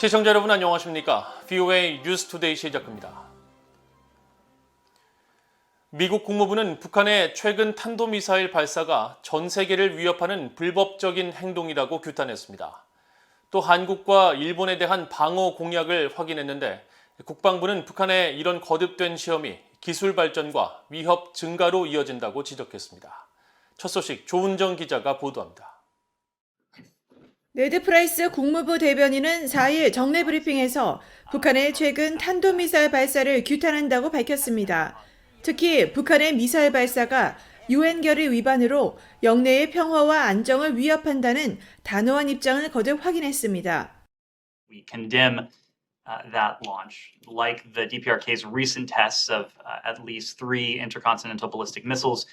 시청자 여러분 안녕하십니까? VOA 뉴스투데이 시작합니다. 미국 국무부는 북한의 최근 탄도미사일 발사가 전 세계를 위협하는 불법적인 행동이라고 규탄했습니다. 또 한국과 일본에 대한 방어 공약을 확인했는데 국방부는 북한의 이런 거듭된 시험이 기술 발전과 위협 증가로 이어진다고 지적했습니다. 첫 소식 조은정 기자가 보도합니다. 네드 프라이스 국무부 대변인은 4일 정례 브리핑에서 북한의 최근 탄도미사일 발사를 규탄한다고 밝혔습니다. 특히 북한의 미사일 발사가 유엔 결의 위반으로 영내의 평화와 안정을 위협한다는 단호한 입장을 거듭 확인했습니다. We condemn that launch, like the DPRK's recent tests of at least 3 intercontinental ballistic missiles.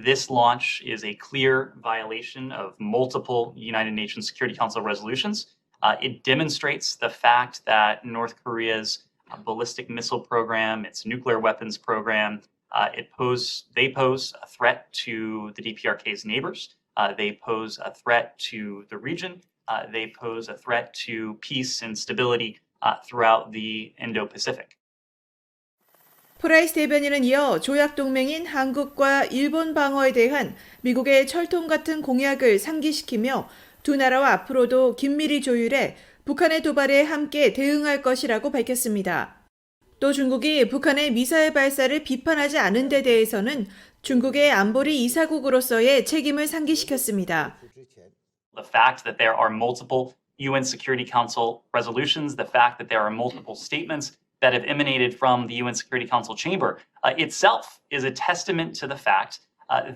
This launch is a clear violation of multiple United Nations Security Council resolutions. It demonstrates the fact that North Korea's ballistic missile program, its nuclear weapons program, they pose a threat to the DPRK's neighbors. They pose a threat to the region. They pose a threat to peace and stability throughout the Indo-Pacific. 프라이스 대변인은 이어 조약 동맹인 한국과 일본 방어에 대한 미국의 철통 같은 공약을 상기시키며 두 나라와 앞으로도 긴밀히 조율해 북한의 도발에 함께 대응할 것이라고 밝혔습니다. 또 중국이 북한의 미사일 발사를 비판하지 않은 데 대해서는 중국의 안보리 이사국으로서의 책임을 상기시켰습니다. The fact that there are multiple UN Security Council resolutions, the fact that there are multiple statements that have emanated from the UN Security Council chamber itself is a testament to the fact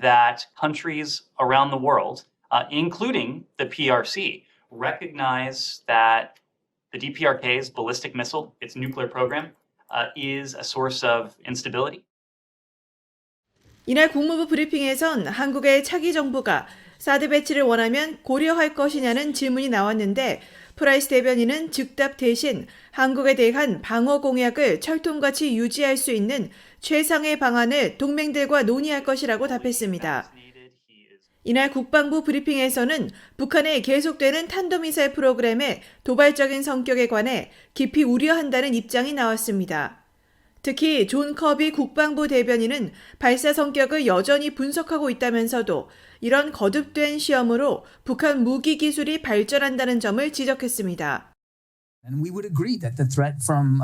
that countries around the world, including the PRC, recognize that the DPRK's ballistic missile, its nuclear program, is a source of instability. 이날 국무부 브리핑에선 한국의 차기 정부가 사드 배치를 원하면 고려할 것이냐는 질문이 나왔는데 프라이스 대변인은 즉답 대신 한국에 대한 방어 공약을 철통같이 유지할 수 있는 최상의 방안을 동맹들과 논의할 것이라고 답했습니다. 이날 국방부 브리핑에서는 북한의 계속되는 탄도미사일 프로그램의 도발적인 성격에 관해 깊이 우려한다는 입장이 나왔습니다. 특히 존 커비 국방부 대변인은 발사 성격을 여전히 분석하고 있다면서도 이런 거듭된 시험으로 북한 무기 기술이 발전한다는 점을 지적했습니다. And we would agree that the threat from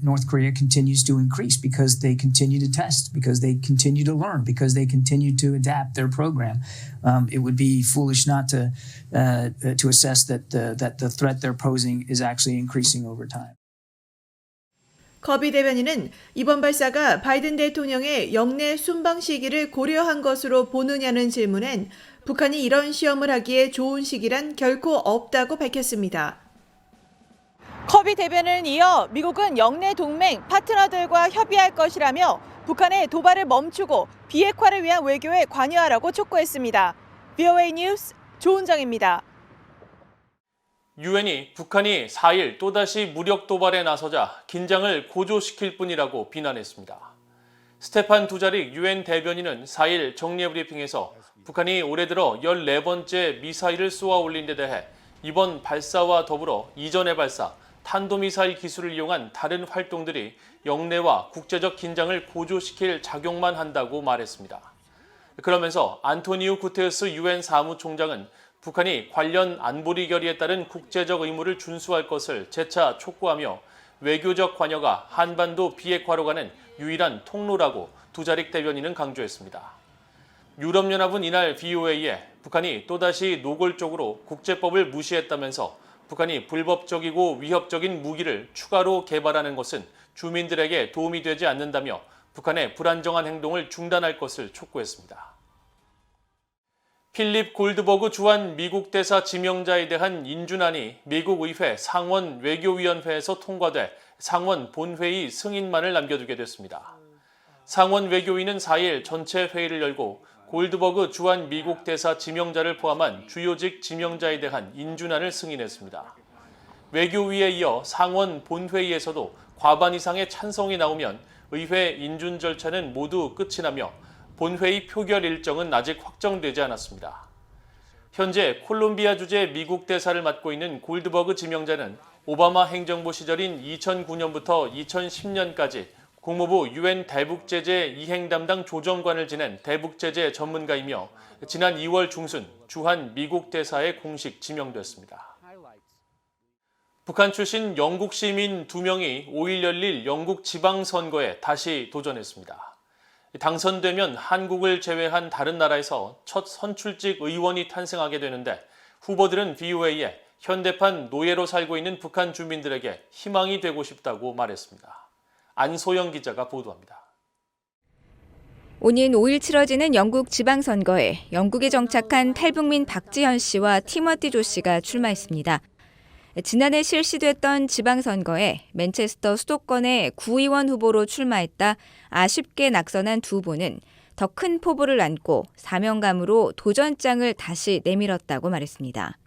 North Korea continues to increase because they continue to test, because they continue to learn, because they continue to adapt their program. It would be foolish not to assess that the threat they're posing is actually increasing over time. 커비 대변인은 이번 발사가 바이든 대통령의 영내 순방 시기를 고려한 것으로 보느냐는 질문엔 북한이 이런 시험을 하기에 좋은 시기란 결코 없다고 밝혔습니다. 커비 대변인은 이어 미국은 영내 동맹 파트너들과 협의할 것이라며 북한의 도발을 멈추고 비핵화를 위한 외교에 관여하라고 촉구했습니다. VOA 뉴스 조은정입니다. 유엔이 북한이 4일 또다시 무력 도발에 나서자 긴장을 고조시킬 뿐이라고 비난했습니다. 스테판 두자릭 유엔 대변인은 4일 정례 브리핑에서 북한이 올해 들어 14번째 미사일을 쏘아 올린 데 대해 이번 발사와 더불어 이전의 발사, 탄도미사일 기술을 이용한 다른 활동들이 영내와 국제적 긴장을 고조시킬 작용만 한다고 말했습니다. 그러면서 안토니우 구테르스 유엔 사무총장은 북한이 관련 안보리 결의에 따른 국제적 의무를 준수할 것을 재차 촉구하며 외교적 관여가 한반도 비핵화로 가는 유일한 통로라고 두자릭 대변인은 강조했습니다. 유럽연합은 이날 VOA에 북한이 또다시 노골적으로 국제법을 무시했다면서 북한이 불법적이고 위협적인 무기를 추가로 개발하는 것은 주민들에게 도움이 되지 않는다며 북한의 불안정한 행동을 중단할 것을 촉구했습니다. 필립 골드버그 주한 미국 대사 지명자에 대한 인준안이 미국 의회 상원 외교위원회에서 통과돼 상원 본회의 승인만을 남겨두게 됐습니다. 상원 외교위는 4일 전체 회의를 열고 골드버그 주한 미국 대사 지명자를 포함한 주요직 지명자에 대한 인준안을 승인했습니다. 외교위에 이어 상원 본회의에서도 과반 이상의 찬성이 나오면 의회 인준 절차는 모두 끝이 나며 본회의 표결 일정은 아직 확정되지 않았습니다. 현재 콜롬비아 주재 미국 대사를 맡고 있는 골드버그 지명자는 오바마 행정부 시절인 2009년부터 2010년까지 국무부 유엔 대북제재 이행 담당 조정관을 지낸 대북제재 전문가이며 지난 2월 중순 주한 미국 대사에 공식 지명됐습니다. 북한 출신 영국 시민 2명이 5일 열릴 영국 지방선거에 다시 도전했습니다. 당선되면 한국을 제외한 다른 나라에서 첫 선출직 의원이 탄생하게 되는데 후보들은 VOA에 현대판 노예로 살고 있는 북한 주민들에게 희망이 되고 싶다고 말했습니다. 안소영 기자가 보도합니다. 오는 5일 치러지는 영국 지방선거에 영국에 정착한 탈북민 박지현 씨와 티머티 조 씨가 출마했습니다. 지난해 실시됐던 지방선거에 맨체스터 수도권의 구의원 후보로 출마했다 아쉽게 낙선한 두 후보는 더 큰 포부를 안고 사명감으로 도전장을 다시 내밀었다고 말했습니다.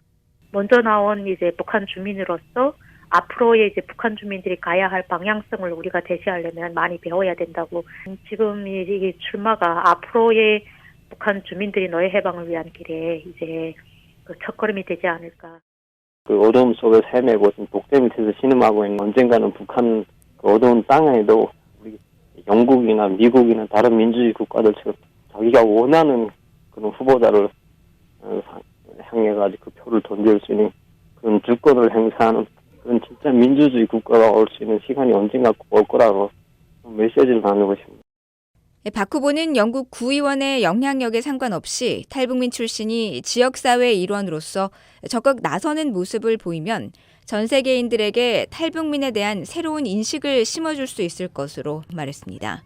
먼저 나온 이제 북한 주민으로서 앞으로의 이제 북한 주민들이 가야 할 방향성을 우리가 제시하려면 많이 배워야 된다고. 지금 이 출마가 앞으로의 북한 주민들이 노예 해방을 위한 길에 이제 그 첫걸음이 되지 않을까. 그 어두움 속에서 헤매고 독재 밑에서 신음하고 있는 언젠가는 북한 그 어두운 땅에도 우리 영국이나 미국이나 다른 민주주의 국가들처럼 자기가 원하는 그런 후보자를 향해가지고 그 표를 던질 수 있는 그런 주권을 행사하는 그런 진짜 민주주의 국가가 올 수 있는 시간이 언젠가 올 거라고 메시지를 나누고 싶습니다. 박 후보는 영국 구의원의 영향력에 상관없이 탈북민 출신이 지역사회의 일원으로서 적극 나서는 모습을 보이면 전 세계인들에게 탈북민에 대한 새로운 인식을 심어줄 수 있을 것으로 말했습니다.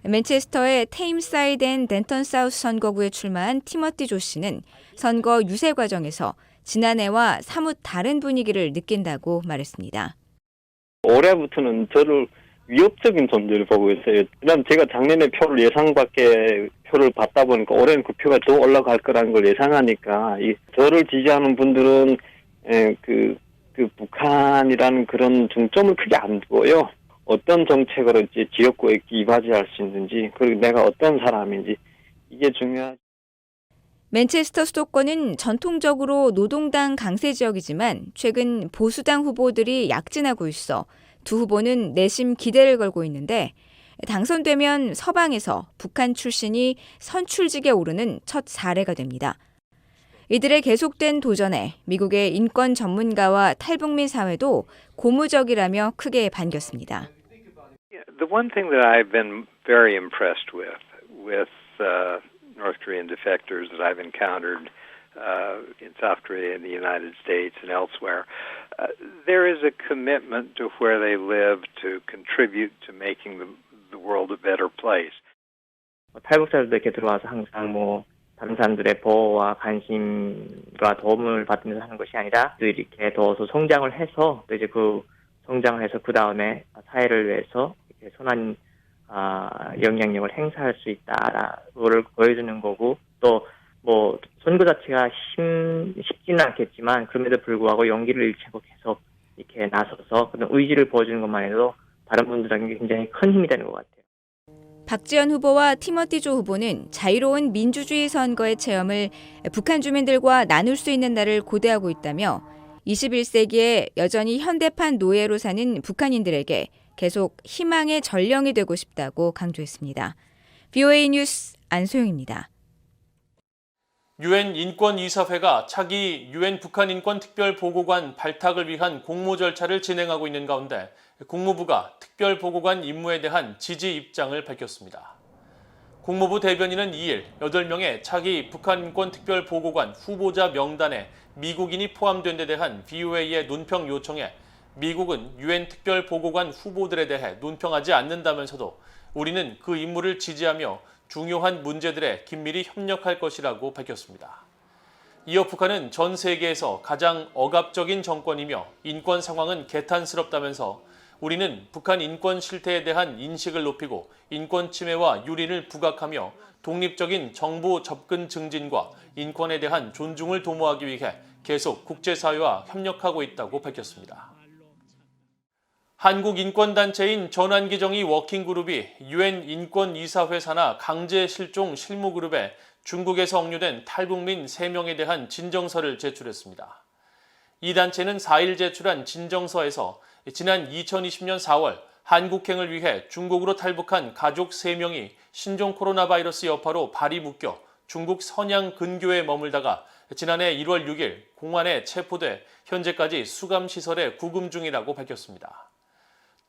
맨체스터의 테임사이드 앤 덴턴 사우스 선거구에 출마한 티머티 조 씨는 선거 유세 과정에서 지난해와 사뭇 다른 분위기를 느낀다고 말했습니다. 올해부터는 저를 위협적인 존재를 보고 있어요. 그다음 제가 작년에 표를 예상 밖에 표를 받다 보니까 올해는 그 표가 더 올라갈 거라는 걸 예상하니까 저를 지지하는 분들은 그 북한이라는 그런 중점을 크게 안 두고요. 어떤 정책으로 이제 지역구에 이바지할 수 있는지 그리고 내가 어떤 사람인지 이게 중요하죠. 맨체스터 수도권은 전통적으로 노동당 강세 지역이지만 최근 보수당 후보들이 약진하고 있어 두 후보는 내심 기대를 걸고 있는데 당선되면 서방에서 북한 출신이 선출직에 오르는 첫 사례가 됩니다. 이들의 계속된 도전에 미국의 인권 전문가와 탈북민 사회도 고무적이라며 크게 반겼습니다. The one thing that I've been very impressed with North Korean defectors that I've encountered in South Korea, in the United States, and elsewhere, there is a commitment to where they live to contribute to making the world a better place. 탈북자들도 이렇게 들어와서 항상 다른 사람들의 보호와 관심과 도움을 받으면서 하는 것이 아니라 또 이렇게 더 성장을 해서 또 이제 그 성장을 해서 그 다음에 사회를 위해서 이렇게 선한 영향력을 행사할 수 있다를 보여주는 거고 또 선거 자체가 쉽지는 않겠지만 그럼에도 불구하고 용기를 잃지 않고 계속 이렇게 나서서 그런 의지를 보여주는 것만 해도 다른 분들에게 굉장히 큰 힘이 되는 것 같아요. 박지원 후보와 티머티 조 후보는 자유로운 민주주의 선거의 체험을 북한 주민들과 나눌 수 있는 날을 고대하고 있다며 21세기에 여전히 현대판 노예로 사는 북한인들에게 계속 희망의 전령이 되고 싶다고 강조했습니다. VOA 뉴스 안소영입니다. 유엔 인권이사회가 차기 유엔 북한 인권 특별보고관 발탁을 위한 공모 절차를 진행하고 있는 가운데 국무부가 특별보고관 임무에 대한 지지 입장을 밝혔습니다. 국무부 대변인은 2일 8명의 차기 북한 인권 특별보고관 후보자 명단에 미국인이 포함된 데 대한 VOA의 논평 요청에 미국은 유엔 특별보고관 후보들에 대해 논평하지 않는다면서도 우리는 그 임무를 지지하며 중요한 문제들에 긴밀히 협력할 것이라고 밝혔습니다. 이어 북한은 전 세계에서 가장 억압적인 정권이며 인권 상황은 개탄스럽다면서 우리는 북한 인권 실태에 대한 인식을 높이고 인권 침해와 유린을 부각하며 독립적인 정보 접근 증진과 인권에 대한 존중을 도모하기 위해 계속 국제사회와 협력하고 있다고 밝혔습니다. 한국인권단체인 전환기정의 워킹그룹이 유엔 인권이사회 산하 강제실종 실무그룹에 중국에서 억류된 탈북민 3명에 대한 진정서를 제출했습니다. 이 단체는 4일 제출한 진정서에서 지난 2020년 4월 한국행을 위해 중국으로 탈북한 가족 3명이 신종 코로나 바이러스 여파로 발이 묶여 중국 선양 근교에 머물다가 지난해 1월 6일 공안에 체포돼 현재까지 수감시설에 구금 중이라고 밝혔습니다.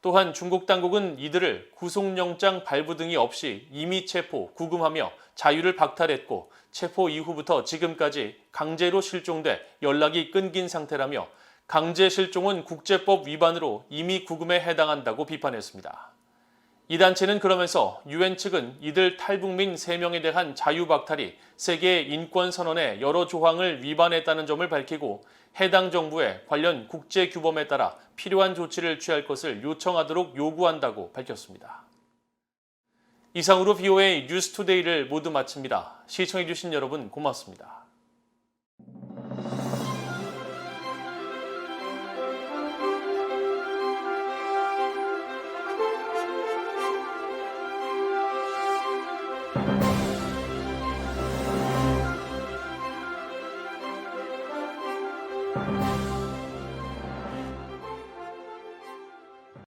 또한 중국 당국은 이들을 구속영장 발부 등이 없이 임의 체포, 구금하며 자유를 박탈했고 체포 이후부터 지금까지 강제로 실종돼 연락이 끊긴 상태라며 강제 실종은 국제법 위반으로 임의 구금에 해당한다고 비판했습니다. 이 단체는 그러면서 유엔 측은 이들 탈북민 3명에 대한 자유박탈이 세계 인권선언의 여러 조항을 위반했다는 점을 밝히고 해당 정부에 관련 국제규범에 따라 필요한 조치를 취할 것을 요청하도록 요구한다고 밝혔습니다. 이상으로 VOA 뉴스투데이를 모두 마칩니다. 시청해주신 여러분 고맙습니다.